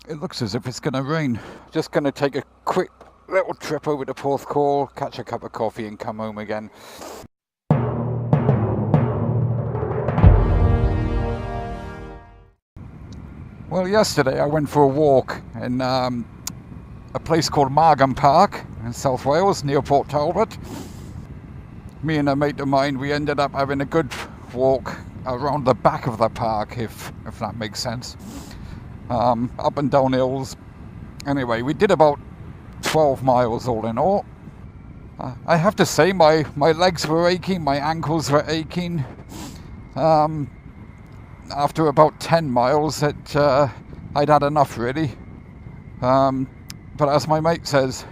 It looks as if it's going to rain. Just going to take a quick little trip over to Porthcawl, catch a cup of coffee and come home again. Well, yesterday I went for a walk in a place called Margam Park in South Wales near Port Talbot. Me and a mate of mine, we ended up having a good walk around the back of the park, if that makes sense. Up and down hills. Anyway, we did about 12 miles all in all. I have to say my legs were aching, my ankles were aching. After about 10 miles, I'd had enough really. But as my mate says,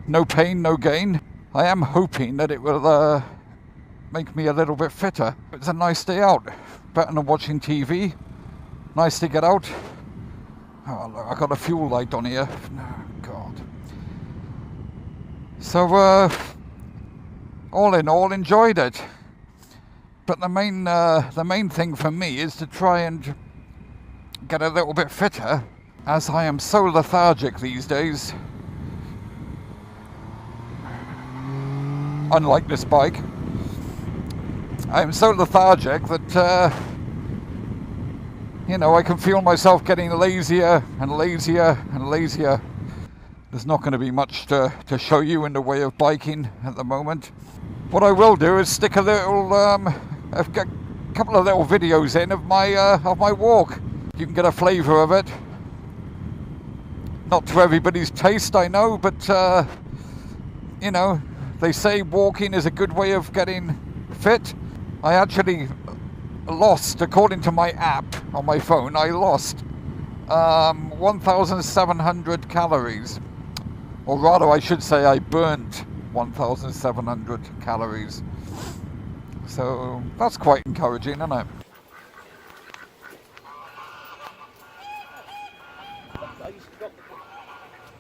no pain, no gain. I am hoping that it will make me a little bit fitter. It's a nice day out, better than watching TV. Nice to get out. Oh, look, I got a fuel light on here. Oh, God. So, all in all, enjoyed it. But the main thing for me is to try and get a little bit fitter, as I am so lethargic these days. Unlike this bike, I am so lethargic that I can feel myself getting lazier and lazier and lazier. There's not going to be much to show you in the way of biking at the moment. What I will do is stick a little, I've got a couple of little videos in of my walk. You can get a flavour of it. Not to everybody's taste, I know, but they say walking is a good way of getting fit. I actually lost, according to my app on my phone, I lost 1,700 calories. Or rather, I should say I burnt 1,700 calories. So that's quite encouraging, isn't it?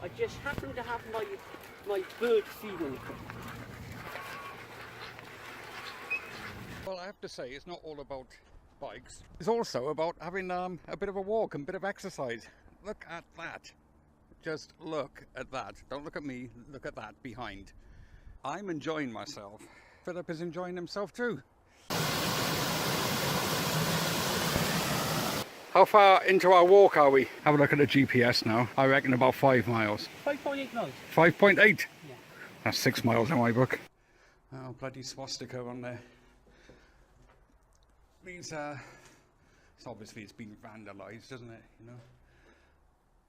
I just happen to have my bird feeding. Well, I have to say, it's not all about bikes. It's also about having a bit of a walk and a bit of exercise. Look at that. Just look at that. Don't look at me, look at that behind. I'm enjoying myself. Philip is enjoying himself too. How far into our walk are we? Have a look at the GPS now. I reckon about 5 miles. 5.8 miles. 5.8? Yeah. That's 6 miles in my book. Oh, bloody swastika on there. These it's obviously it's been vandalised, doesn't it?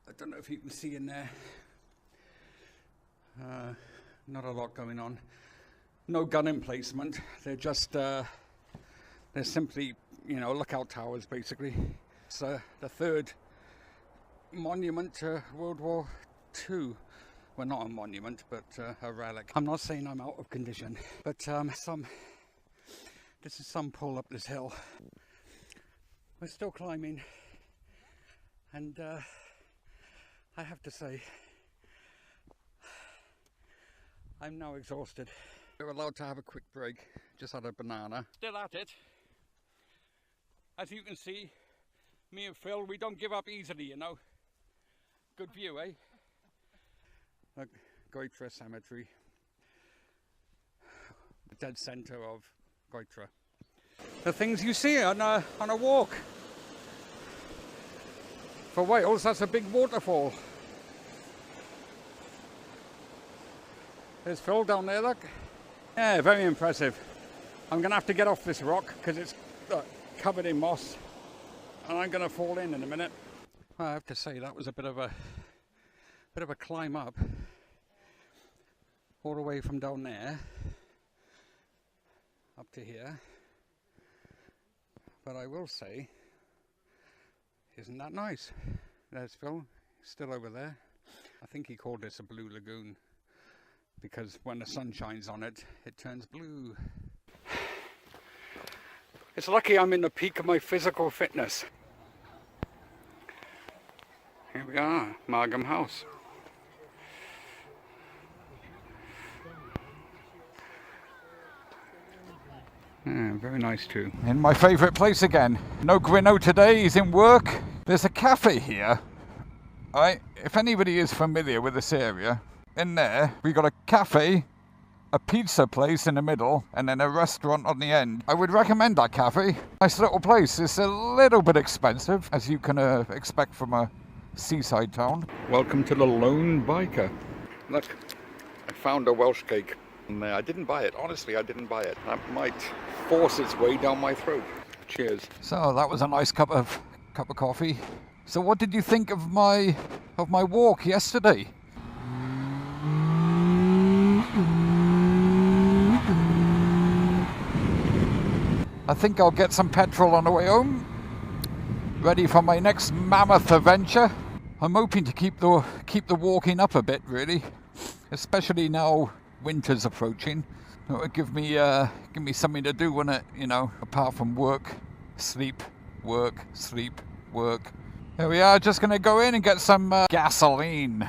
I don't know if you can see in there. Not a lot going on. No gun emplacement. They're just they're simply lookout towers basically. It's the third monument to World War II. Well, not a monument, but a relic. I'm not saying I'm out of condition, but this is some pull up this hill. We're still climbing, and I have to say, I'm now exhausted. We're allowed to have a quick break. Just had a banana. Still at it. As you can see, me and Phil, we don't give up easily, Good view, eh? Look, Goitra Cemetery. The dead centre of Goitra. The things you see on a walk. For Wales, that's a big waterfall. There's Phil down there, look. Yeah, very impressive. I'm going to have to get off this rock because it's covered in moss. And I'm going to fall in a minute. Well, I have to say that was a bit of a climb up. All the way from down there up to here. But I will say, isn't that nice? There's Phil, still over there. I think he called this a blue lagoon because when the sun shines on it, it turns blue. It's lucky I'm in the peak of my physical fitness. Here we are, Margam House. Yeah, very nice too. In my favourite place again. No Grino today, he's in work. There's a cafe here Right, if anybody is familiar with this area, in there we got a cafe, a pizza place in the middle, and then a restaurant on the end. I would recommend that cafe. Nice little place. It's a little bit expensive, as you can expect from a seaside town. Welcome to the Lone Biker. Look, I found a Welsh cake. And I didn't buy it. Honestly, I didn't buy it. That might force its way down my throat. Cheers. So that was a nice cup of coffee. So what did you think of my walk yesterday? I think I'll get some petrol on the way home. Ready for my next mammoth adventure. I'm hoping to keep the walking up a bit, really, especially now winter's approaching. It would give me something to do, wouldn't it? You know, apart from work, sleep, work, sleep, work. Here we are, just gonna go in and get some gasoline.